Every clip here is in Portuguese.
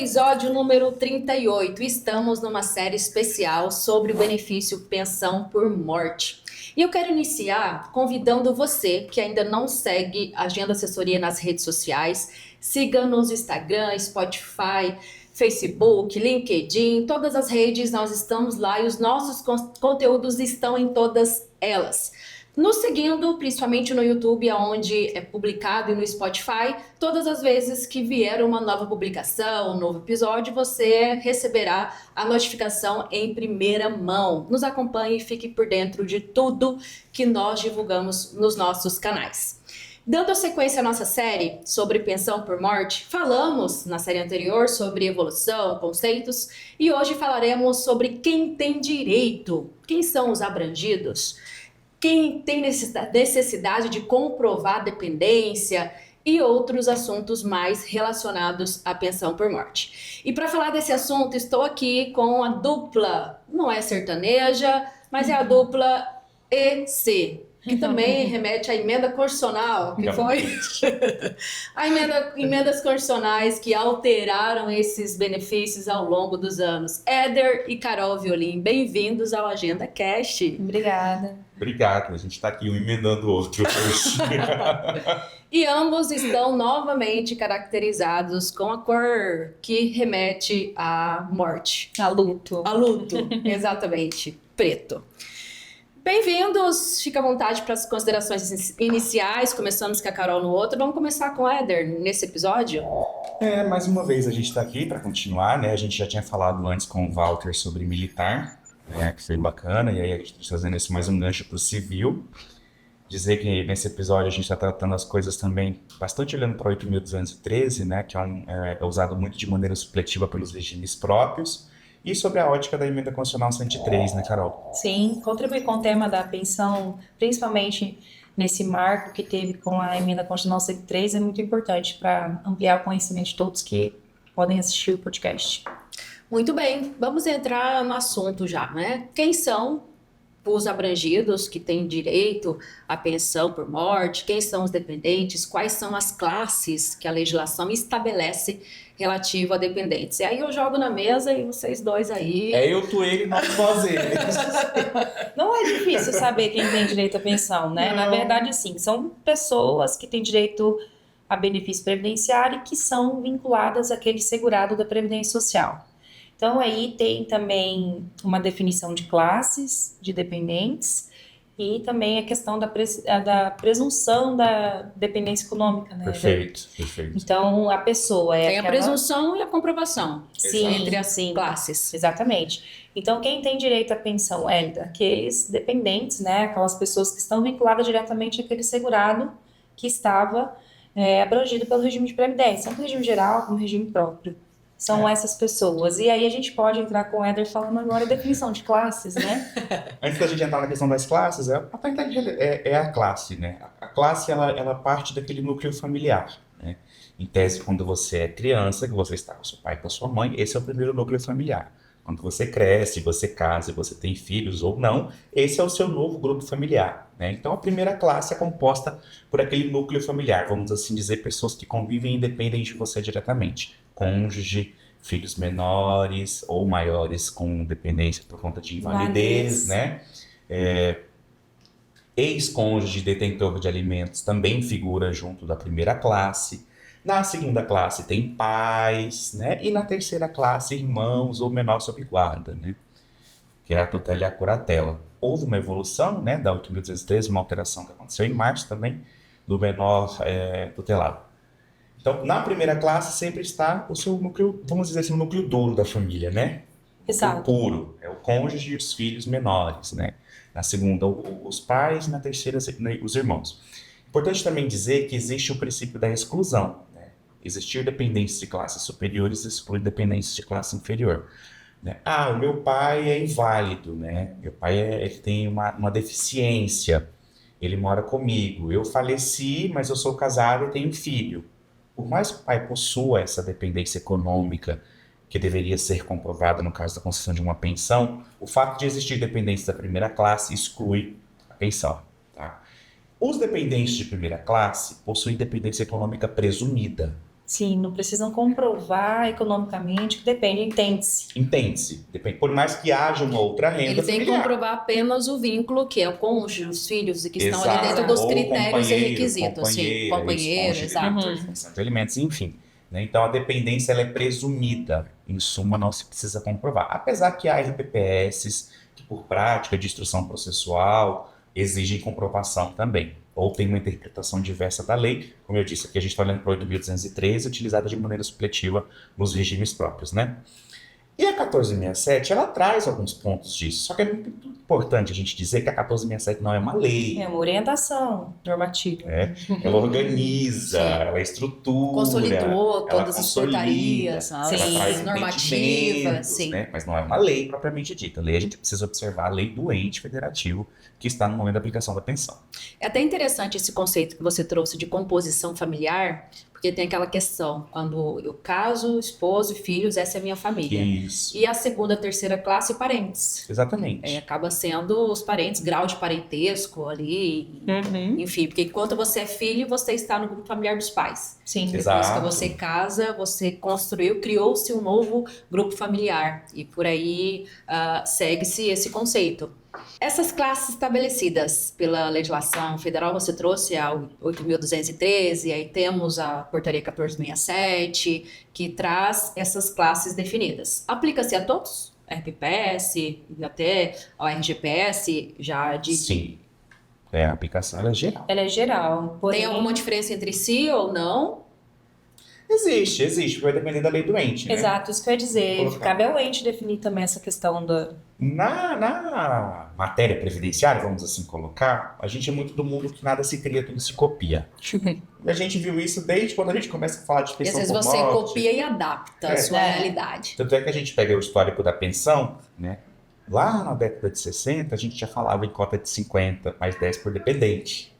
episódio número 38. Estamos numa série especial sobre o benefício pensão por morte. E eu quero iniciar convidando você que ainda não segue a Agenda Assessoria nas redes sociais, siga nos Instagram, Spotify, Facebook, LinkedIn, todas as redes nós estamos lá e os nossos conteúdos estão em todas elas. Nos seguindo, principalmente no YouTube, onde é publicado, e no Spotify, todas as vezes que vier uma nova publicação, um novo episódio, você receberá a notificação em primeira mão. Nos acompanhe e fique por dentro de tudo que nós divulgamos nos nossos canais. Dando sequência à nossa série sobre pensão por morte, falamos na série anterior sobre evolução, conceitos, e hoje falaremos sobre quem tem direito, quem são os abrangidos, quem tem necessidade de comprovar dependência e outros assuntos mais relacionados à pensão por morte. E para falar desse assunto, estou aqui com a dupla, não é sertaneja, mas é a dupla EC, que também remete à emenda constitucional, que foi emendas constitucionais que alteraram esses benefícios ao longo dos anos. Éder e Carol Violim, bem-vindos ao Agenda Cast. Obrigada. Obrigado, a gente está aqui um emendando o outro hoje. E ambos estão novamente caracterizados com a cor que remete à morte. A luto. A luto, exatamente, preto. Bem-vindos, fica à vontade para as considerações iniciais, começamos com a Carol no outro, vamos começar com o Éder nesse episódio? Mais uma vez a gente está aqui para continuar, né? A gente já tinha falado antes com o Walter sobre militar, né? Que foi bacana, e aí a gente está fazendo esse mais um gancho para o civil. Dizer que nesse episódio a gente está tratando as coisas também bastante olhando para 8.213, né? Que é usado muito de maneira supletiva pelos regimes próprios. E sobre a ótica da Emenda Constitucional 103, né, Carol? Sim, contribuir com o tema da pensão, principalmente nesse marco que teve com a Emenda Constitucional 103, é muito importante para ampliar o conhecimento de todos que podem assistir o podcast. Muito bem, vamos entrar no assunto já, né? Quem são os abrangidos que têm direito à pensão por morte? Quem são os dependentes? Quais são as classes que a legislação estabelece relativo a dependentes? E aí eu jogo na mesa e vocês dois aí... Eu, tu, ele, nós eles. Não é difícil saber quem tem direito à pensão, né? Não. Na verdade, sim, são pessoas que têm direito a benefício previdenciário e que são vinculadas àquele segurado da Previdência Social. Então, aí tem também uma definição de classes de dependentes e também a questão da presunção da dependência econômica, né? Perfeito. Então, a pessoa é tem aquela... a presunção e a comprovação. Sim, entre as classes. Exatamente. Então, quem tem direito à pensão é aqueles dependentes, né? Aquelas pessoas que estão vinculadas diretamente àquele segurado que estava abrangido pelo regime de previdência, tanto regime geral como regime próprio. São essas pessoas. E aí a gente pode entrar com o Éder falando agora a definição de classes, né? Antes da gente entrar na questão das classes, a classe, né? A classe, ela parte daquele núcleo familiar, né? Em tese, quando você é criança, que você está com seu pai e com a sua mãe, esse é o primeiro núcleo familiar. Quando você cresce, você casa, você tem filhos ou não, esse é o seu novo grupo familiar, né? Então, a primeira classe é composta por aquele núcleo familiar, vamos assim dizer, pessoas que convivem e dependem de você diretamente. Cônjuge, filhos menores ou maiores com dependência por conta de invalidez, né? Ex-cônjuge detentor de alimentos também figura junto da primeira classe. Na segunda classe tem pais, né? E na terceira classe, irmãos ou menor sob guarda, né? Que é a tutela e a curatela. Houve uma evolução, né? Da 8.213, uma alteração que aconteceu em março também, do menor tutelado. Então, na primeira classe sempre está o seu núcleo, vamos dizer assim, o núcleo duro da família, né? Exato. O puro, é o cônjuge e os filhos menores, né? Na segunda, os pais, na terceira, os irmãos. Importante também dizer que existe o princípio da exclusão, né? Existir dependentes de classes superiores exclui dependentes de classe inferior, né? O meu pai é inválido, né? Meu pai ele tem uma deficiência, ele mora comigo, eu faleci, mas eu sou casado e tenho filho. Por mais que o pai possua essa dependência econômica, que deveria ser comprovada no caso da concessão de uma pensão, o fato de existir dependência da primeira classe exclui a pensão, tá? Os dependentes de primeira classe possuem dependência econômica presumida, Sim, não precisam comprovar economicamente, que depende, entende-se. Entende-se. Depende. Por mais que haja uma outra renda Ele tem que familiar. comprovar apenas o vínculo, que é o cônjuge, os filhos, e que estão ali Exato. dentro dos Ou critérios e companheiro, requisitos. Sim, companheira, companheiro, ex-cônjuge, exato. defensão de alimentos, enfim. Né? Então, a dependência ela é presumida. Em suma, não se precisa comprovar. Apesar que há RPPS que, por prática de instrução processual, exigem comprovação também. Ou tem uma interpretação diversa da lei. Como eu disse, aqui a gente está olhando para 8.213, utilizada de maneira supletiva nos regimes próprios, né? E a 1467, ela traz alguns pontos disso. Só que é muito importante a gente dizer que a 1467 não é uma lei. É uma orientação normativa. Ela organiza, Sim. ela estrutura, Consolidou ela todas as consolida, portarias, ela Sim. traz normativas, entendimentos, sim. né? Mas não é uma lei propriamente dita. A lei a gente precisa observar a lei do ente federativo que está no momento da aplicação da pensão. É até interessante esse conceito que você trouxe de composição familiar, porque tem aquela questão, quando eu caso, esposo e filhos, essa é a minha família. Isso, E a segunda, terceira classe, parentes. exatamente. Acaba sendo os parentes, grau de parentesco ali, Uhum. enfim, porque enquanto você é filho, você está no grupo familiar dos pais. Sim. Depois Exato. que você casa, você construiu, criou-se um novo grupo familiar. E por aí segue-se esse conceito. Essas classes estabelecidas pela legislação federal, você trouxe a 8.213, aí temos a Portaria 1467, que traz essas classes definidas. Aplica-se a todos? RPPS e até ao RGPS já de... Sim. A aplicação ela é geral. Ela é geral. Porém, Tem alguma diferença entre si ou não? Existe, vai depender da lei do ente, né? Exato, isso que eu ia dizer. Colocar. Cabe ao ente definir também essa questão da. Na matéria previdenciária, vamos assim colocar, a gente é muito do mundo que nada se cria, tudo se copia. E a gente viu isso desde quando a gente começa a falar de E às pensão vezes por você morte. copia e adapta a sua É. realidade. Tanto é que a gente pega o histórico da pensão, né? Lá na década de 60, a gente já falava em cota de 50, mais 10 por dependente.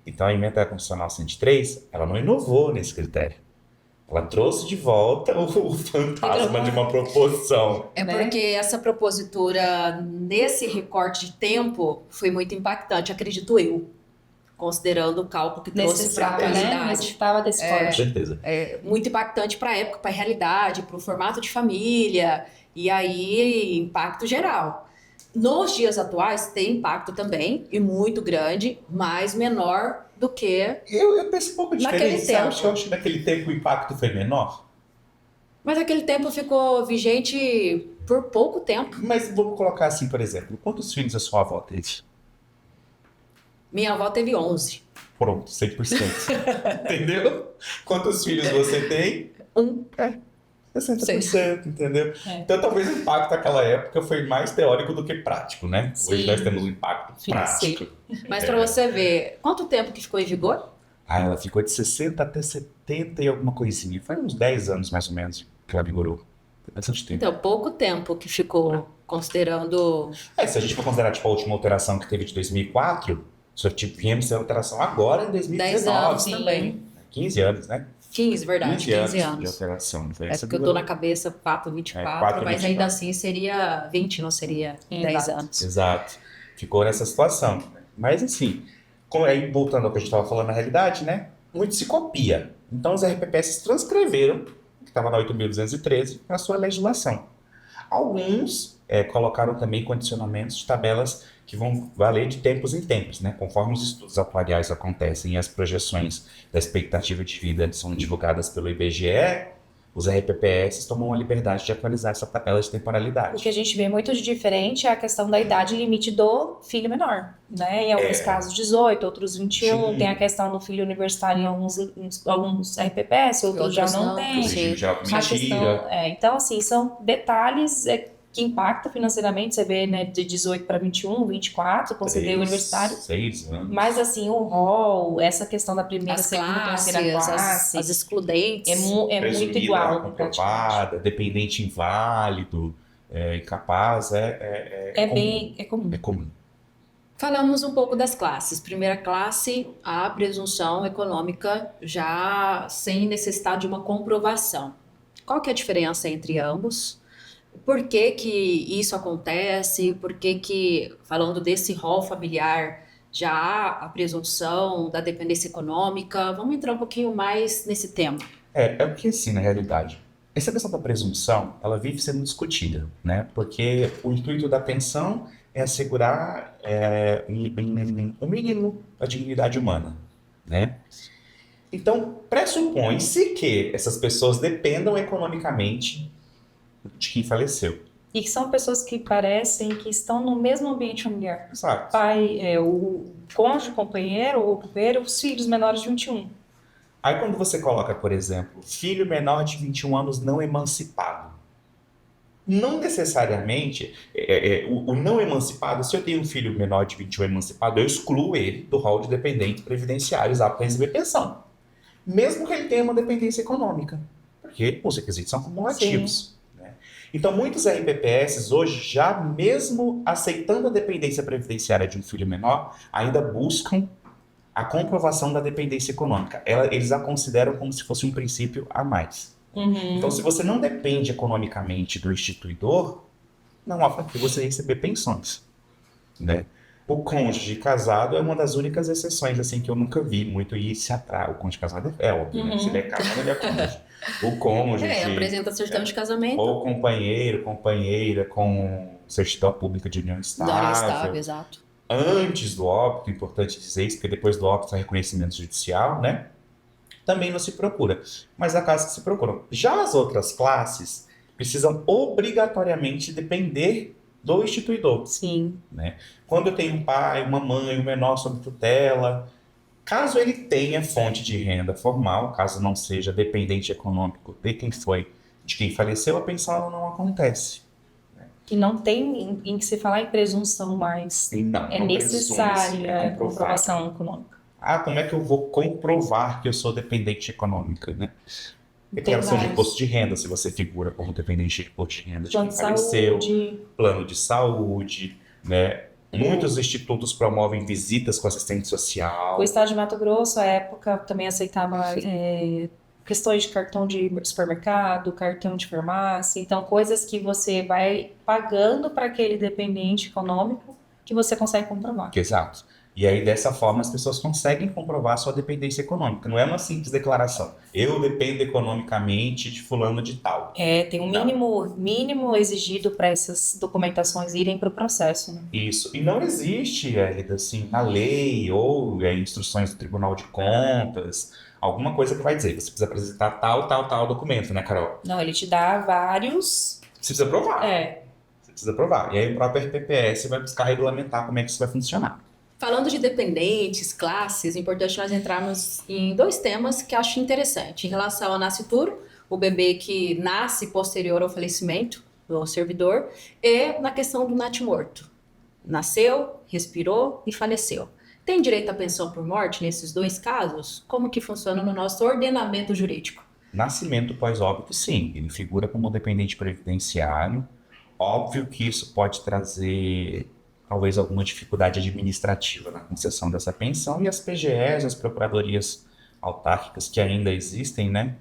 Então a emenda constitucional 103, ela não inovou nesse critério. Ela trouxe de volta o fantasma de uma proporção. É Né? porque essa propositura, nesse recorte de tempo, foi muito impactante, acredito eu, considerando o cálculo que trouxe para a Necessitava, né? realidade. Necessitava desse Com corte. certeza. Muito impactante para a época, para a realidade, para o formato de família, e aí impacto geral. Nos dias atuais tem impacto também, e muito grande, mas menor do que... Eu penso um pouco Naquele diferente, sabe? tempo. Eu acho que naquele tempo o impacto foi menor. Mas aquele tempo ficou vigente por pouco tempo. Mas vamos colocar assim, por exemplo, quantos filhos a sua avó teve? Minha avó teve 11. Pronto, 100%. Entendeu? Quantos filhos você tem? Um. 60%, entendeu? É. Então talvez o impacto naquela época foi mais teórico do que prático, né? Hoje Sim. nós temos um impacto prático. Mas para você ver, quanto tempo que ficou em vigor? Ah, ela ficou de 60 até 70 e alguma coisinha. Foi uns 10 anos mais ou menos que ela vigorou. Foi bastante tempo. Então, pouco tempo que ficou, considerando... Se a gente for considerar tipo, a última alteração que teve de 2004, só viemos ter alteração agora em 2019 10 anos sim. também. 15 anos, né? 15, verdade, 15 de anos. alteração. É porque eu tô na cabeça 4, 24, 4, mas 24. ainda assim seria 20, não seria 10 Exato. anos. Exato. Ficou nessa situação. Mas, assim, aí voltando ao que a gente estava falando na realidade, né? Muito se copia. Então, os RPPS transcreveram, que estava na 8.213, na sua legislação. Alguns colocaram também condicionamentos de tabelas que vão valer de tempos em tempos, né? Conforme os estudos atuariais acontecem e as projeções da expectativa de vida são divulgadas pelo IBGE, os RPPS tomam a liberdade de atualizar essa tabela de temporalidade. O que a gente vê muito de diferente é a questão da idade limite do filho menor, né? Em alguns casos 18, outros 21, Sim. tem a questão do filho universitário em alguns RPPS, outros já não tem. Sim, já A questão, então, assim, são detalhes que impactam financeiramente, você vê, né, de 18 para 21, 24, conceder o universitário. 6 anos. Mas, assim, o rol, essa questão da primeira, As segunda, classes, terceira classe, as excludentes. é muito Presumida, igual, praticamente. comprovada, dependente inválido, incapaz, É comum. É comum. Falamos um pouco das classes. Primeira classe, a presunção econômica já sem necessidade de uma comprovação. Qual que é a diferença entre ambos? Por que que isso acontece? Por que que, falando desse rol familiar, já há a presunção da dependência econômica? Vamos entrar um pouquinho mais nesse tema. É porque assim, na realidade, essa questão da presunção, ela vive sendo discutida, né? Porque o intuito da pensão é assegurar o mínimo da dignidade humana, né? Então, pressupõe-se que essas pessoas dependam economicamente de quem faleceu. E que são pessoas que parecem que estão no mesmo ambiente familiar. Exato. Pai, o cônjuge, companheiro ou companheiro, os filhos menores de 21. Aí quando você coloca, por exemplo, filho menor de 21 anos não emancipado, não necessariamente o não emancipado, se eu tenho um filho menor de 21 emancipado, eu excluo ele do rol de dependentes previdenciários aptos a receber pensão. Mesmo que ele tenha uma dependência econômica, porque os requisitos são cumulativos. Né? Então, muitos RPPS hoje, já mesmo aceitando a dependência previdenciária de um filho menor, ainda buscam a comprovação da dependência econômica. Eles a consideram como se fosse um princípio a mais. Então, se você não depende economicamente do instituidor, não há para que você receber pensões. Né? O cônjuge casado é uma das únicas exceções assim que eu nunca vi muito e se atrai. O cônjuge casado é óbvio, né? Se ele é casado, ele é cônjuge. O cônjuge apresenta certidão de casamento. ou companheiro, companheira com certidão pública de união Da estável. estável, exato. Antes do óbito, importante dizer isso, porque depois do óbito é reconhecimento judicial, né? Também não se procura. Mas há casos que se procuram. Já as outras classes precisam obrigatoriamente depender do instituidor. Sim. Né? Quando eu tenho um pai, uma mãe, um menor sob tutela, caso ele tenha fonte de renda formal, caso não seja dependente econômico de quem faleceu, a pensão não acontece. Que não tem em que se falar em presunção, mas Não, é não necessária presume-se, a é comprovado. comprovação econômica. Como é que eu vou comprovar que eu sou dependente econômica, né? Declaração de vários. imposto de renda, se você figura como dependente de imposto de renda de Plano quem de faleceu, saúde. plano de saúde, né? Muitos institutos promovem visitas com assistente social. O estado de Mato Grosso, à época, também aceitava questões de cartão de supermercado, cartão de farmácia. Então, coisas que você vai pagando para aquele dependente econômico que você consegue comprovar. Exato. E aí, dessa forma, as pessoas conseguem comprovar a sua dependência econômica. Não é uma simples declaração. Eu dependo economicamente de fulano de tal. Tem um mínimo exigido para essas documentações irem para o processo. Né? Isso. E não existe, assim, na lei ou instruções do Tribunal de Contas, alguma coisa que vai dizer, você precisa apresentar tal documento, né, Carol? Não, ele te dá vários. Você precisa provar. Você precisa provar. E aí o próprio RPPS vai buscar regulamentar como é que isso vai funcionar. Falando de dependentes, classes, é importante nós entrarmos em dois temas que eu acho interessante. Em relação ao nascituro, o bebê que nasce posterior ao falecimento do servidor, e na questão do natimorto. Nasceu, respirou e faleceu. Tem direito à pensão por morte nesses dois casos? Como que funciona no nosso ordenamento jurídico? Nascimento pós-óbito, sim. Ele figura como dependente previdenciário. Óbvio que isso pode trazer talvez alguma dificuldade administrativa na concessão dessa pensão, e as PGEs, as procuradorias autárquicas que ainda existem, né?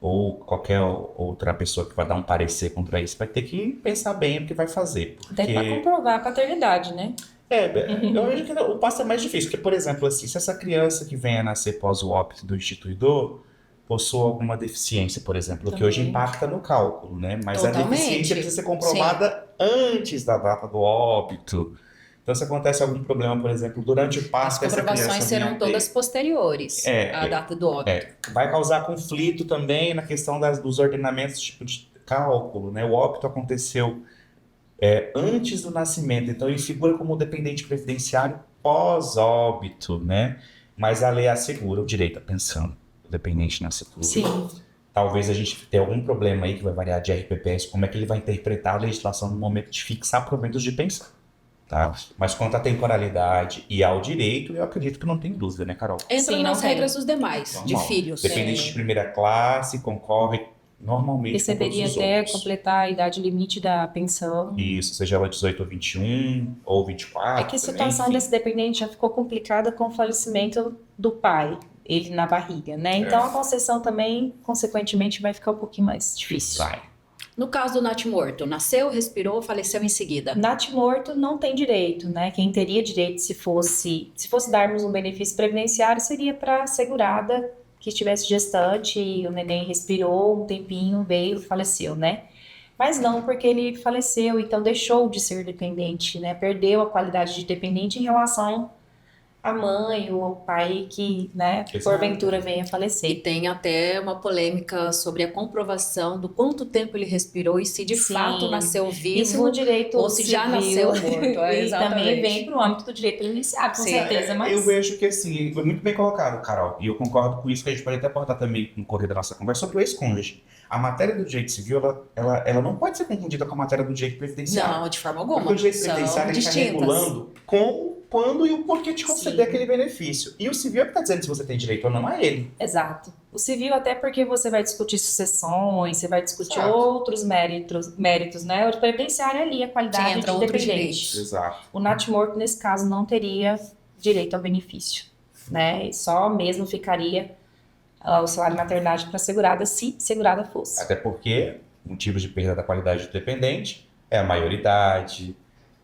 Ou qualquer outra pessoa que vai dar um parecer contra isso, vai ter que pensar bem o que vai fazer. Porque... Até para comprovar a paternidade, né? Eu acho que o passo é mais difícil, porque, por exemplo, assim, se essa criança que venha a nascer pós o óbito do instituidor possua alguma deficiência, por exemplo, que hoje impacta no cálculo, né? Mas a deficiência precisa ser comprovada antes da data do óbito. Então, se acontece algum problema, por exemplo, durante o parto, as comprovações serão todas posteriores à data do óbito. Vai causar conflito também na questão dos ordenamentos, tipo de cálculo, né? O óbito aconteceu antes do nascimento, então ele figura como dependente previdenciário pós-óbito, né? Mas a lei assegura o direito à pensão do dependente nascituro. Sim. Talvez a gente tenha algum problema aí que vai variar de RPPS, como é que ele vai interpretar a legislação no momento de fixar proventos de pensão. Tá? Mas quanto à temporalidade e ao direito, eu acredito que não tem dúvida, né, Carol? Entra nas regras dos demais, normal. De filhos. Dependente de primeira classe, concorre normalmente receberia com todos os até outros. completar a idade limite da pensão. Isso, seja ela 18 ou 21, ou 24. É que a situação desse dependente já ficou complicada com o falecimento do pai, ele na barriga, né? Então a concessão também, consequentemente, vai ficar um pouquinho mais difícil. Vai. No caso do natimorto, nasceu, respirou, faleceu em seguida. Natimorto não tem direito, né? Quem teria direito se fosse darmos um benefício previdenciário seria para a segurada que estivesse gestante e o neném respirou um tempinho, veio, faleceu, né? Mas não porque ele faleceu, então deixou de ser dependente, né? Perdeu a qualidade de dependente em relação à mãe ou ao pai que, né, Exato. porventura venha E falecer. tem até uma polêmica sobre a comprovação do quanto tempo ele respirou e se de Sim. fato nasceu Isso vivo no direito ou se já civil. nasceu morto. E também Exatamente. vem para o âmbito do direito previdenciário, com Sim. certeza, mas... Eu vejo que assim, foi muito bem colocado, Carol, e eu concordo com isso, que a gente pode até abordar também no correr da nossa conversa sobre o ex-cônjuge. A matéria do direito civil, ela não pode ser confundida com a matéria do direito previdenciário. Não, de forma Porque alguma. o direito São previdenciário está distintas. regulando como, quando e o porquê te conceder Sim. aquele benefício. E o civil é que está dizendo se você tem direito ou não a ele. Exato. O civil até porque você vai discutir sucessões, você vai discutir Exato. outros méritos, né? O previdenciário é ali, a Sim, qualidade entra de outros dependente. direitos. Exato. O natimorto, nesse caso, não teria direito ao benefício, né? E só mesmo ficaria o salário maternidade para segurada, se segurada fosse. Até porque motivos de perda da qualidade do dependente é a maioridade,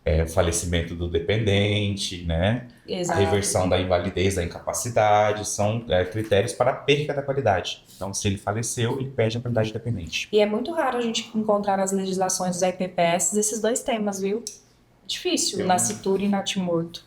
é o falecimento do dependente, né? A Exato. reversão da invalidez, da incapacidade, são critérios para a perda da qualidade. Então, se ele faleceu, ele perde a qualidade dependente. E é muito raro a gente encontrar nas legislações dos RPPS esses dois temas, viu? Difícil, nascitura e natimorto.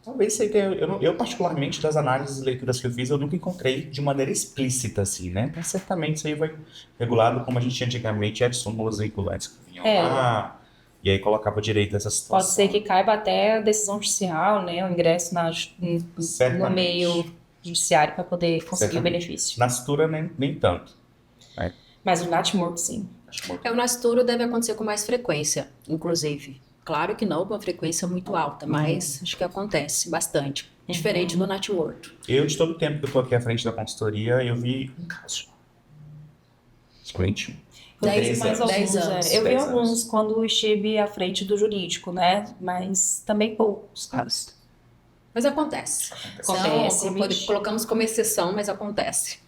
Talvez isso aí tenha, eu particularmente, das análises e leituras que eu fiz, eu nunca encontrei de maneira explícita assim, né? Mas certamente isso aí vai regulado como a gente tinha antigamente, as súmulas vinculantes que vinham lá, e aí colocava direito dessa situação. Pode ser que caiba até a decisão judicial, né? O ingresso no Certamente. meio judiciário para poder conseguir o Certamente. benefício. Nascitura nem tanto. Mas o natimorto, sim. Acho muito. O nascituro deve acontecer com mais frequência, inclusive. Claro que não com uma frequência muito alta, mas acho que acontece bastante. Diferente do natimorto. Eu, de todo o tempo que eu estou aqui à frente da consultoria, eu vi um caso. Somente um. Eu vi 10 mais anos. alguns, 10 anos. Eu vi 10 alguns anos. quando estive à frente do jurídico, né? Mas também poucos casos. Mas acontece. Acontece, Então, vixe. colocamos como exceção, mas acontece.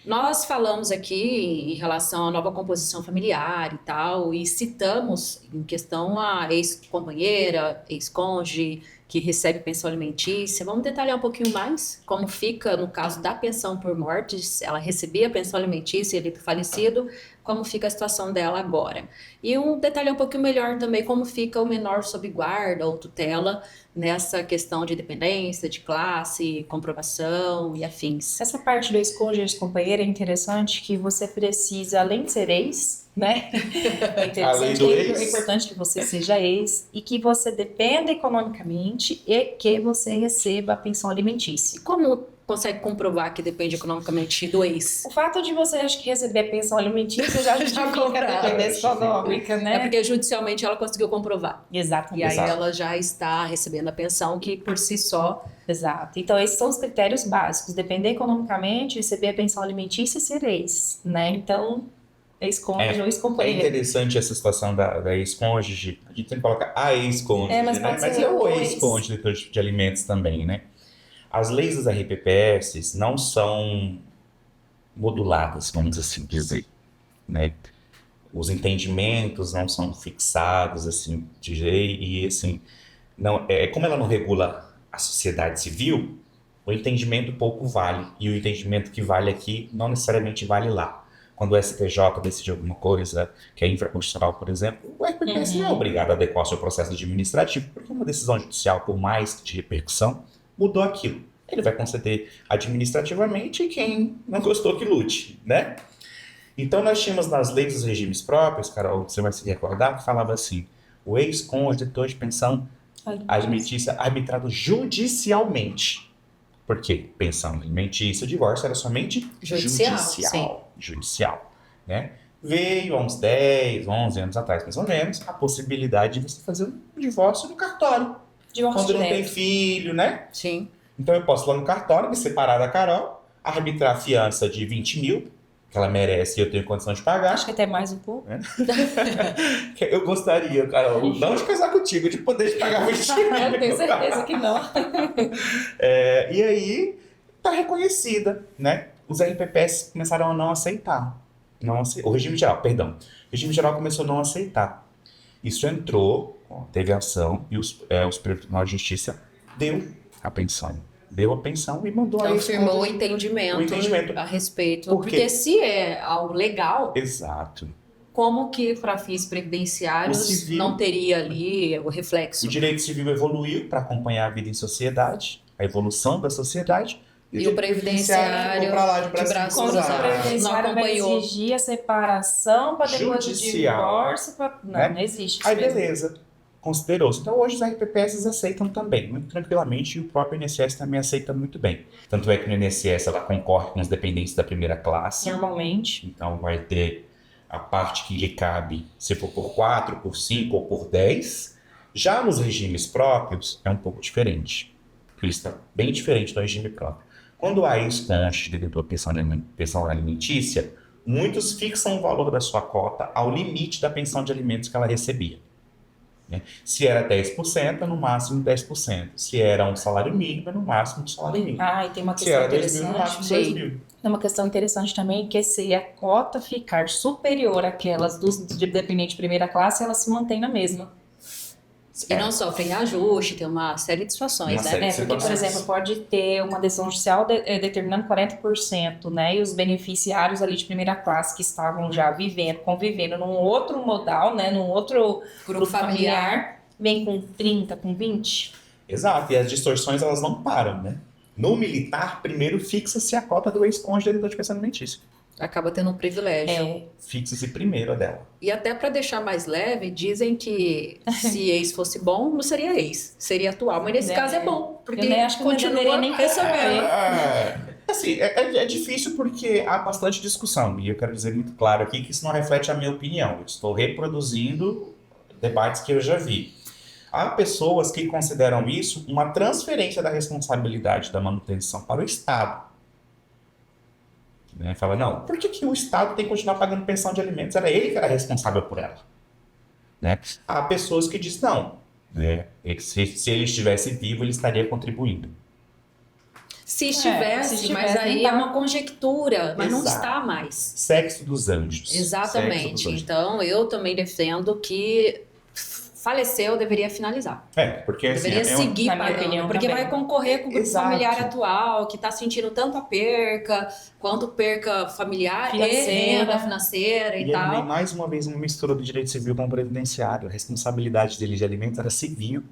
Nós falamos aqui em relação à nova composição familiar e tal, e citamos em questão a ex-companheira, ex-cônjuge, que recebe pensão alimentícia. Vamos detalhar um pouquinho mais como fica no caso da pensão por morte, se ela recebia a pensão alimentícia e ele falecido, como fica a situação dela agora. E detalhar um pouquinho melhor também como fica o menor sob guarda ou tutela nessa questão de dependência, de classe, comprovação e afins. Essa parte do ex-cônjuge, ex-companheiro é interessante que você precisa, além de ser ex, né? É Além interessante, do é ex. importante que você seja ex e que você dependa economicamente e que você receba a pensão alimentícia. Como consegue comprovar que depende economicamente do ex? O fato de você, acho que receber a pensão alimentícia já justifica a dependência econômica, né? É porque judicialmente ela conseguiu comprovar. E Exatamente. aí Exato. ela já está recebendo a pensão que por si só... Exato. Então, esses são os critérios básicos. Depender economicamente, receber a pensão alimentícia e ser ex, né? Então, ex-cônjuge ou É ex-companheiro. interessante essa situação da ex-cônjuge. A gente sempre coloca a ex-cônjuge, É, mas né? pode Mas ser é o o ex-cônjuge de alimentos também, né? As leis das RPPS não são moduladas, vamos assim dizer, né? Os entendimentos não são fixados assim de jeito e assim, não como ela não regula a sociedade civil, o entendimento pouco vale e o entendimento que vale aqui não necessariamente vale lá. Quando o STJ decide alguma coisa que é infraconstitucional, por exemplo, o RPPS não é obrigado a adequar o seu processo administrativo, porque uma decisão judicial, por mais de repercussão, mudou aquilo. Ele vai conceder administrativamente e quem não gostou que lute, né? Então nós tínhamos nas leis dos regimes próprios, Carol, você vai se recordar, que falava assim, o ex-cônjuge detentor de pensão alimentícia arbitrado judicialmente. Por quê? Pensão alimentícia, o divórcio era somente judicial, né? Veio há uns 10, 11 anos atrás, mais ou menos, a possibilidade de você fazer um divórcio no cartório. Divórcio Quando não tem direto. filho, né? Sim. Então eu posso ir lá no cartório, me separar da Carol, arbitrar a fiança de 20 mil, que ela merece e eu tenho condição de pagar. Acho que até mais um pouco. Eu gostaria, Carol, não de casar contigo, de poder te pagar 20 mil. Eu tenho certeza que não. E aí, tá reconhecida, né? Os RPPs começaram a não aceitar. O regime geral, perdão. O regime geral começou a não aceitar. Isso entrou, teve ação, e o Superior Tribunal de Justiça deu a pensão. deu a pensão e mandou Então, aí firmou o o entendimento entendimento. a respeito. Por quê? Porque se é algo legal, Exato. como que para fins previdenciários O civil- não teria ali o O reflexo? direito civil evoluiu para acompanhar a vida em sociedade, a evolução da sociedade. E o direito previdenciário ficou pra lá de de braços Como cruzados. se o cruzados. previdenciário Não vai acompanhou. exigir a separação para depois do Judicial. divórcio. Não, Né? não existe isso Aí mesmo. beleza, considerou-se. Então hoje os RPPS aceitam também, muito tranquilamente, e o próprio INSS também aceita muito bem. Tanto é que no INSS ela concorre com os dependentes da primeira classe, Normalmente. então vai ter a parte que lhe cabe, se for por 4, por 5 ou por 10. Já nos regimes próprios é um pouco diferente. Isso está bem diferente do regime próprio. Quando há isso conste de devedor pensão alimentícia, muitos fixam o valor da sua cota ao limite da pensão de alimentos que ela recebia. Né? Se era 10%, no máximo 10%. Se era um salário mínimo, no máximo um salário mínimo. Ah, e tem uma Se questão era 2 mil, no interessante. máximo sim. 2 mil. Tem uma questão interessante também, que se a cota ficar superior àquelas dos de dependente de primeira classe, ela se mantém na mesma. E não sofrem reajuste, tem uma série de situações, Uma né? série de Porque, por situações. exemplo, pode ter uma decisão judicial determinando 40%, né? E os beneficiários ali de primeira classe que estavam já vivendo, convivendo num outro modal, né? Num outro Grupo familiar. vem com 30, com 20. Exato, e as distorções elas não param, né? No militar, primeiro fixa-se a cota do ex-cônjuge de pensão alimentícia. Acaba tendo um privilégio. É, Fixa-se primeiro a dela. E até para deixar mais leve, dizem que se ex fosse bom, não seria ex, seria atual. Mas nesse Né? caso é bom, porque eu nem acho que não continua deveria nem recebendo. Assim, é difícil porque há bastante discussão, e eu quero dizer muito claro aqui que isso não reflete a minha opinião. Eu estou reproduzindo debates que eu já vi. Há pessoas que consideram isso uma transferência da responsabilidade da manutenção para o Estado. Né? Fala, não, por que o Estado tem que continuar pagando pensão de alimentos? Era ele que era responsável por ela. Né? Há pessoas que dizem, não, né? Se ele estivesse vivo, ele estaria contribuindo. Se estivesse, se mas estivesse, aí não é tá. uma conjectura, mas não Exato. está mais. Sexo dos anjos. Sexo Exatamente. dos anjos. Então, eu também defendo que faleceu, deveria finalizar. Porque assim, Deveria seguir na minha pagando, opinião, porque também. vai concorrer com o grupo Exato. familiar atual, que está sentindo tanto a perca, quanto perca familiar e Financeira. renda financeira e E ele vem tal. mais uma vez uma mistura do direito civil com o previdenciário. A responsabilidade dele de alimentos era civil.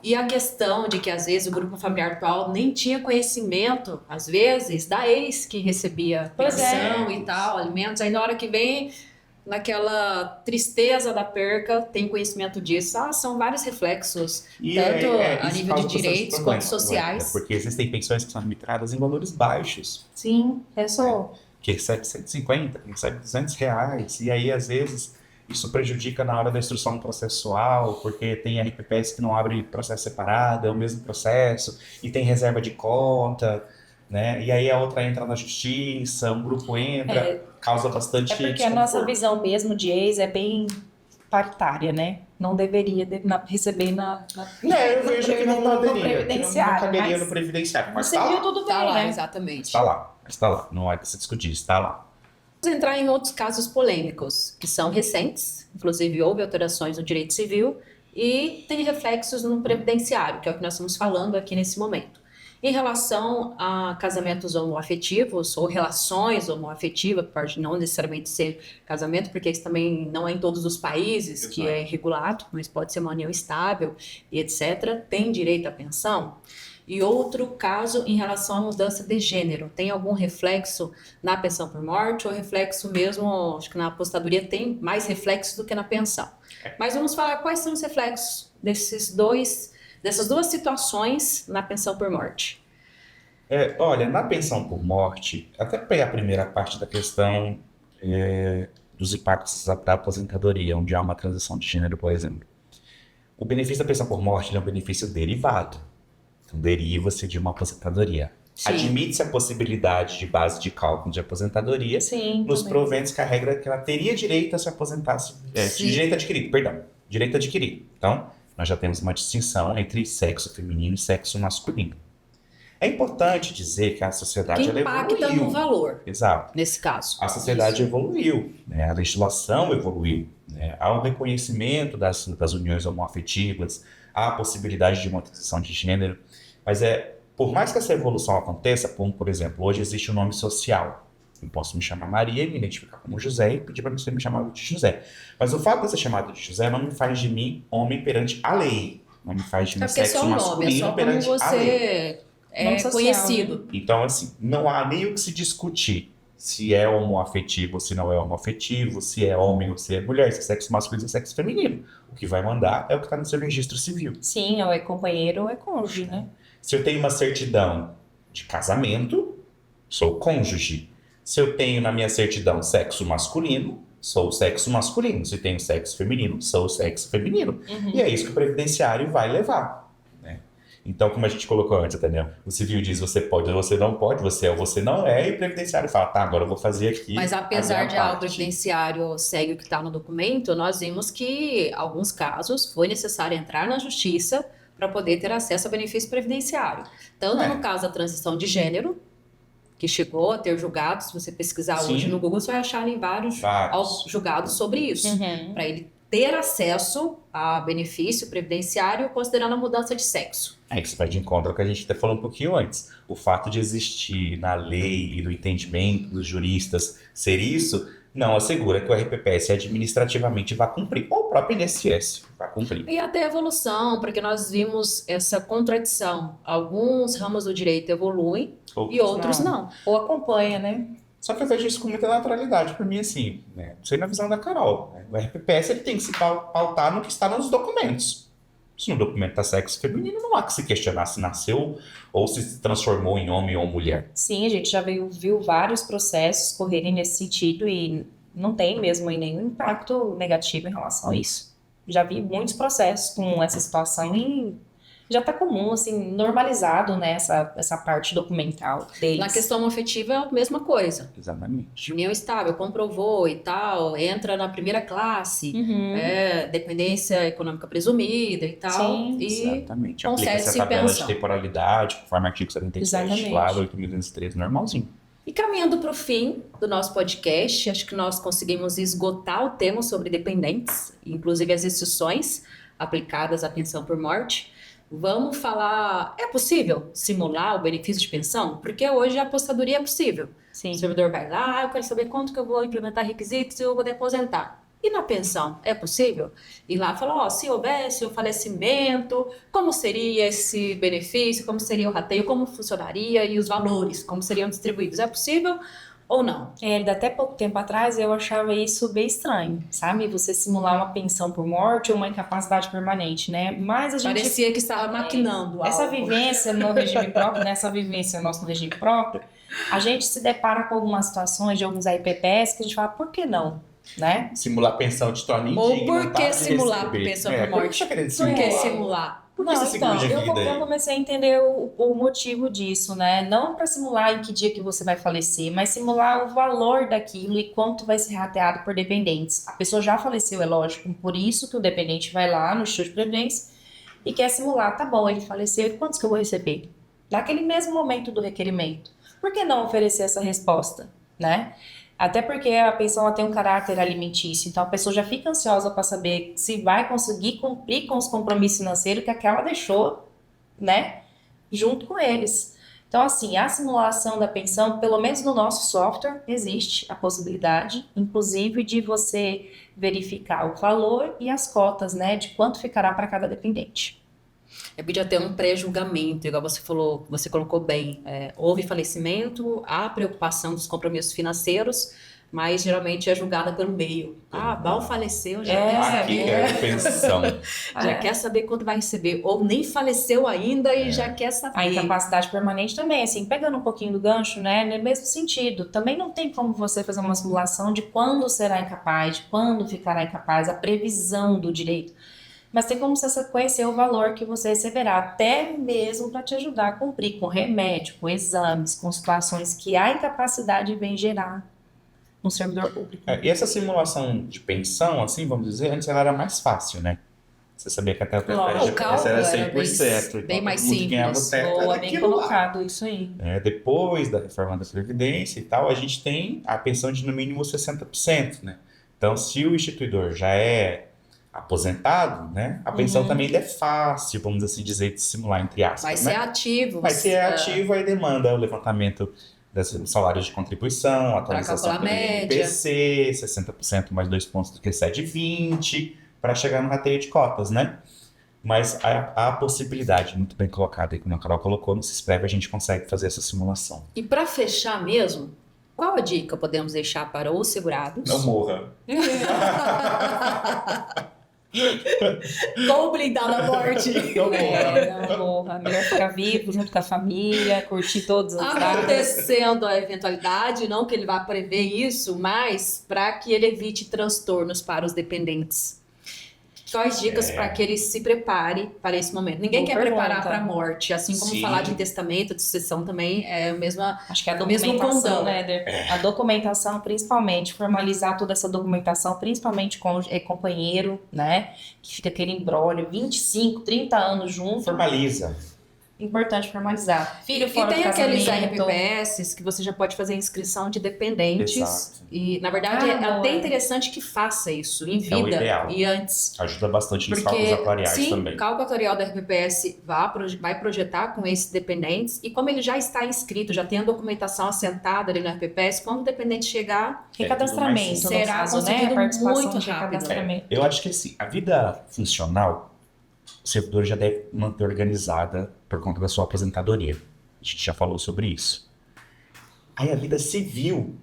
E a questão de que às vezes o grupo familiar atual nem tinha conhecimento, às vezes, da ex que recebia Pois é. pensão e tal, alimentos. Aí na hora que vem, naquela tristeza da perca, tem conhecimento disso. São vários reflexos, E tanto a isso nível causa de bastante direitos problema, quanto sociais. Porque existem pensões que são arbitradas em valores baixos. sim, é só. Que recebe 150, que recebe R$200. E aí, às vezes, isso prejudica na hora da instrução processual, porque tem RPPS que não abre processo separado, é o mesmo processo, e tem reserva de cota, né? E aí a outra entra na justiça, um grupo entra, causa bastante É porque a nossa desconforto. visão mesmo de ex é bem paritária, né? Não deveria receber Eu vejo que não no caberia, que não previdenciário, caberia mas no previdenciário, mas você tá viu lá. tudo bem, Tá lá, né? exatamente. Está lá, não há que se discutir, está lá. Vamos entrar em outros casos polêmicos, que são recentes, inclusive houve alterações no direito civil e tem reflexos no previdenciário, que é o que nós estamos falando aqui nesse momento. Em relação a casamentos homoafetivos ou relações homoafetivas, pode não necessariamente ser casamento, porque isso também não é em todos os países que Exato. é regulado, mas pode ser uma união estável e etc., tem direito à pensão. E outro caso em relação à mudança de gênero, tem algum reflexo na pensão por morte ou reflexo mesmo, acho que na apostadoria tem mais reflexo do que na pensão. Mas vamos falar quais são os reflexos dessas duas situações na pensão por morte. Olha, na pensão por morte, até pegar a primeira parte da questão dos impactos da aposentadoria, onde há uma transição de gênero, por exemplo. O benefício da pensão por morte ele é um benefício derivado. Então, deriva-se de uma aposentadoria. Sim. Admite-se a possibilidade de base de cálculo de aposentadoria Sim, nos também. proventos que a regra é que ela teria direito a se aposentar, Sim. direito adquirido, perdão, direito adquirido. Então, nós já temos uma distinção entre sexo feminino e sexo masculino. É importante dizer que a sociedade Que ela impacta evoluiu. no valor, Exato. nesse caso. A sociedade evoluiu, né? A legislação evoluiu, né? Há um reconhecimento das uniões homoafetivas, há a possibilidade de uma transição de gênero, mas Por mais que essa evolução aconteça, como, por exemplo, hoje existe um nome social. Eu posso me chamar Maria, me identificar como José e pedir para você me chamar de José. Mas o fato de ser chamado de José não me faz de mim homem perante a lei. Não me faz de mim porque é sexo só o nome, é masculino só como perante a lei. você é Nome social, conhecido. Então, assim, não há nem o que se discutir se é homoafetivo ou se não é homoafetivo, se é homem ou se é mulher, se é sexo masculino ou se é sexo feminino. O que vai mandar é o que está no seu registro civil. Sim, ou é companheiro ou é cônjuge, né? Se eu tenho uma certidão de casamento, sou cônjuge. Se eu tenho na minha certidão sexo masculino, sou sexo masculino. Se tenho sexo feminino, sou sexo feminino. E é isso que o previdenciário vai levar, né? Então, como a gente colocou antes, Daniel, o civil diz você pode ou você não pode, você é ou você não é, e o previdenciário fala, tá, agora eu vou fazer aqui. Mas a apesar minha de parte. o previdenciário segue o que está no documento, nós vimos que, em alguns casos, foi necessário entrar na justiça para poder ter acesso ao benefício previdenciário. Tanto É. no caso da transição de gênero, que chegou a ter julgados, se você pesquisar Sim. hoje no Google, você vai achar ali vários julgados sobre isso. Para ele ter acesso a benefício previdenciário considerando a mudança de sexo. É, isso vai de encontro ao que a gente até falou um pouquinho antes. O fato de existir na lei e do entendimento dos juristas ser isso, não assegura que o RPPS administrativamente vá cumprir, ou o próprio INSS vá cumprir. E até a evolução, porque nós vimos essa contradição. Alguns ramos do direito evoluem e outros não. Ou acompanha, né? Só que eu vejo isso com muita naturalidade. Para mim, assim, né? Não sei na visão da Carol, né? O RPPS ele tem que se pautar no que está nos documentos. Se no documento está sexo feminino, não há que se questionar se nasceu ou se transformou em homem ou mulher. Sim, a gente já viu vários processos correrem nesse sentido e não tem mesmo aí nenhum impacto negativo em relação a isso. Já vi muitos processos com essa situação e já está comum, assim, normalizado, né, essa parte documental deles. Na questão afetiva é a mesma coisa. Exatamente. União estável, comprovou e tal, entra na primeira classe, dependência econômica presumida e tal. Sim, e exatamente. concede-se Aplica-se a tabela pensão. de temporalidade, conforme artigo 77, Exatamente. lá, 8.203, normalzinho. E caminhando para o fim do nosso podcast, acho que nós conseguimos esgotar o tema sobre dependentes, inclusive as exceções aplicadas à pensão por morte. Vamos falar, é possível simular o benefício de pensão? Porque hoje a apostadoria é possível. Sim. O servidor vai lá, eu quero saber quanto que eu vou implementar requisitos e eu vou deposentar. E na pensão, é possível? E lá fala, ó, se houvesse o falecimento, como seria esse benefício, como seria o rateio, como funcionaria e os valores, como seriam distribuídos. É possível ou não? Até pouco tempo atrás eu achava isso bem estranho, sabe? Você simular uma pensão por morte ou uma incapacidade permanente, né? Mas a gente... Parecia que estava maquinando Essa algo. vivência no regime próprio, nessa vivência nossa no regime próprio, a gente se depara com algumas situações de alguns RPPS que a gente fala, por que não? Né? Simular pensão te torna indigno. Ou por que tá? De simular receber. pensão por Por que morte? você tá querendo Por que simular? simular? Por que Não, esse seguro então, de eu vida aí? comecei a entender o motivo disso, né? Não para simular em que dia que você vai falecer, mas simular o valor daquilo e quanto vai ser rateado por dependentes. A pessoa já faleceu, é lógico, por isso que o dependente vai lá no Instituto de Previdência e quer simular, tá bom, ele faleceu, e quantos que eu vou receber? Naquele mesmo momento do requerimento. Por que não oferecer essa resposta, né? Até porque a pensão ela tem um caráter alimentício, então a pessoa já fica ansiosa para saber se vai conseguir cumprir com os compromissos financeiros que aquela deixou, né, junto com eles. Então, assim, a simulação da pensão, pelo menos no nosso software, existe a possibilidade, inclusive, de você verificar o valor e as cotas, né, de quanto ficará para cada dependente. Eu podia ter um pré-julgamento, igual você falou, você colocou bem. Houve falecimento, há preocupação dos compromissos financeiros, mas geralmente é julgada pelo meio. Mal faleceu, já quer Aqui saber. quer pensão. Já quer saber quanto vai receber. Ou nem faleceu ainda e já quer A saber. incapacidade permanente também, assim, pegando um pouquinho do gancho, né, no mesmo sentido. Também não tem como você fazer uma simulação de quando será incapaz, de quando ficará incapaz, a previsão do direito. Mas tem como você conhecer o valor que você receberá, até mesmo para te ajudar a cumprir com remédio, com exames, com situações que a incapacidade vem gerar no servidor público. E essa simulação de pensão, assim, vamos dizer, antes ela era mais fácil, né? Você sabia que até o O cálculo era era 100%. bem mais todo mundo ganhava o simples. teto, Boa, era bem aquilo lá. colocado, isso aí. Depois da reforma da Previdência e tal, a gente tem a pensão de no mínimo 60%, né? Então, se o instituidor já é aposentado, né? A pensão também é fácil, vamos assim dizer, de simular, entre aspas, Vai né? ser ativo. Vai ser ativo, aí demanda o levantamento dos salários de contribuição, atualização calcular do a média. INPC, 60% mais 2 pontos do QC de 20, para chegar no rateio de cotas, né? Mas há a possibilidade, muito bem colocada aí, como a Carol colocou, no Sisprev a gente consegue fazer essa simulação. E para fechar mesmo, qual a dica podemos deixar para os segurados? Não morra. Como blindar da morte? Não morra. Não morra. Melhor ficar vivo, junto com a família, curtir todas as datas. Acontecendo a eventualidade, não que ele vá prever isso, mas para que ele evite transtornos para os dependentes. Quais dicas para que ele se prepare para esse momento? Ninguém Boa quer preparar pergunta. para a morte, assim como Sim. falar de testamento, de sucessão também é a mesma. Acho que a Mesmo documentação, condão. né, Éder? A documentação, principalmente, formalizar toda essa documentação, principalmente com companheiro, né? Que fica aquele imbróglio, 25, 30 anos junto. Formaliza. Importante formalizar. Filho E fora tem do aqueles casamento. RPPS que você já pode fazer inscrição de dependentes. Exato. E, na verdade, é boa. até interessante que faça isso em É o vida ideal. e antes. Ajuda bastante nos Porque, cálculos atuariais sim, também. o cálculo atuarial da RPPS vai projetar com esses dependentes. E como ele já está inscrito, já tem a documentação assentada ali no RPPS, quando o dependente chegar, Recadastramento, no Será caso, né? conseguido A participação muito de rápido. recadastramento. Eu acho que assim, a vida funcional, o servidor já deve manter organizada por conta da sua aposentadoria. A gente já falou sobre isso. Aí a vida civil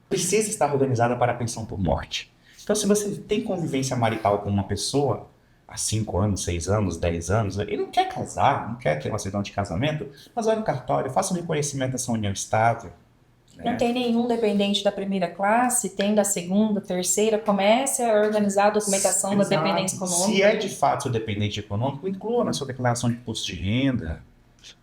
precisa estar organizada para a pensão por morte. Então, se você tem convivência marital com uma pessoa há 5 anos, 6 anos, 10 anos, e não quer casar, não quer ter uma certidão de casamento, mas vai no cartório, faça um reconhecimento dessa união estável. Não tem nenhum dependente da primeira classe, tem da segunda, terceira, comece a organizar a documentação da Exato. dependência econômica. Se é de fato seu dependente econômico, inclua na sua declaração de imposto de renda.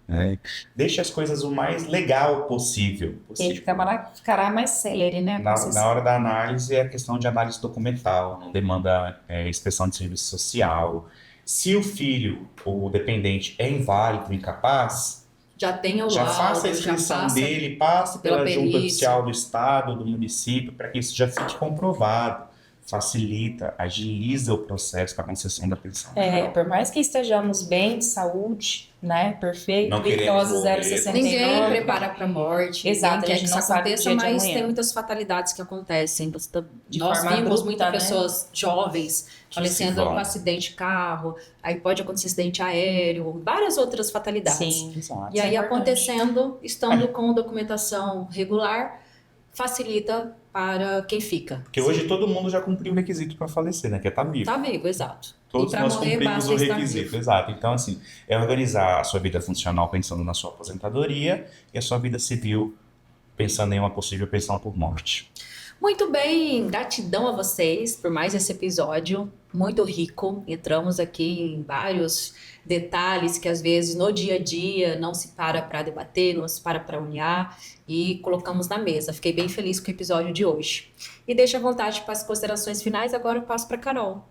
Né? Deixe as coisas o mais legal possível. Ele ficará mais célere, né? Na hora da análise, é a questão de análise documental, não demanda inspeção de serviço social. Se o filho ou o dependente é inválido, incapaz, já tenha o já laudo, faça a já inscrição faça dele, passe pela pela junta perícia. oficial do estado, do município, para que isso já fique comprovado. Facilita, agiliza o processo para a concessão da pensão. Por mais que estejamos bem de saúde, né? Perfeito, Não idosos queremos 0,69. Ninguém prepara para a morte, Exato, ninguém a quer gente que não isso sabe o aconteça, dia de mas amanhã. tem muitas fatalidades que acontecem. De Nós forma vimos abrupta, muitas né? pessoas jovens falecendo vão. com acidente de carro, aí pode acontecer acidente aéreo, várias outras fatalidades. Sim. Exato. E aí é importante. acontecendo, estando com documentação regular, facilita para quem fica. Porque hoje todo mundo já cumpriu o requisito para falecer, né? Que é estar vivo. Tá vivo, exato. Todos e para nós morrer cumprimos basta o estar requisito, vivo. exato. Então, assim, é organizar a sua vida funcional pensando na sua aposentadoria e a sua vida civil pensando em uma possível pensão por morte. Muito bem, gratidão a vocês por mais esse episódio, muito rico. Entramos aqui em vários detalhes que às vezes no dia a dia não se para debater, não se para unhar e colocamos na mesa. Fiquei bem feliz com o episódio de hoje. E deixo à vontade para as considerações finais, agora eu passo para a Carol.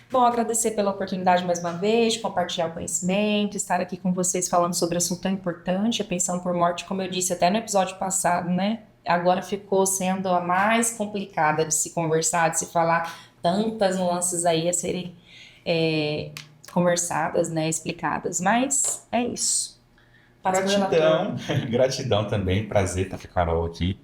Bom, agradecer pela oportunidade mais uma vez, de compartilhar o conhecimento, estar aqui com vocês falando sobre um assunto tão importante, a pensão por morte, como eu disse até no episódio passado, né? Agora ficou sendo a mais complicada de se conversar, de se falar, tantas nuances aí a serem conversadas, né, explicadas, mas é isso. Gratidão também, prazer estar com a Carol aqui.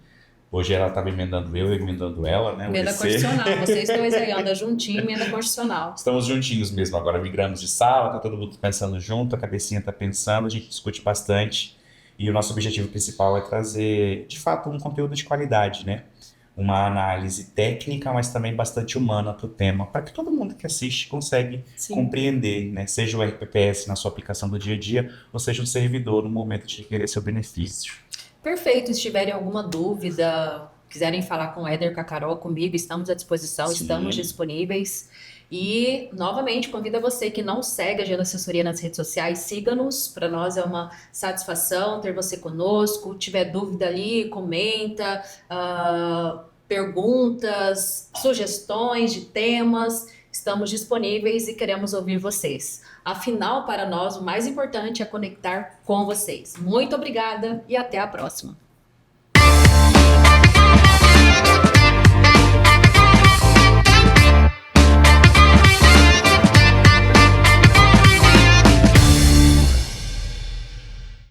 Hoje ela estava emendando eu emendando ela, né? Emenda constitucional, vocês dois aí andam juntinho, emenda constitucional. Estamos juntinhos mesmo, agora migramos de sala, tá todo mundo pensando junto, a cabecinha tá pensando, a gente discute bastante. E o nosso objetivo principal é trazer, de fato, um conteúdo de qualidade, né? Uma análise técnica, mas também bastante humana para o tema, para que todo mundo que assiste consegue compreender, né? Seja o RPPS na sua aplicação do dia a dia, ou seja um servidor no momento de querer seu benefício. Perfeito, se tiverem alguma dúvida, quiserem falar com o Éder, com a Carol, comigo, estamos à disposição, Sim. estamos disponíveis. E, novamente, convido a você que não segue a Agenda Assessoria nas redes sociais, siga-nos. Para nós é uma satisfação ter você conosco. Tiver dúvida ali, comenta, perguntas, sugestões de temas. Estamos disponíveis e queremos ouvir vocês. Afinal, para nós, o mais importante é conectar com vocês. Muito obrigada e até a próxima.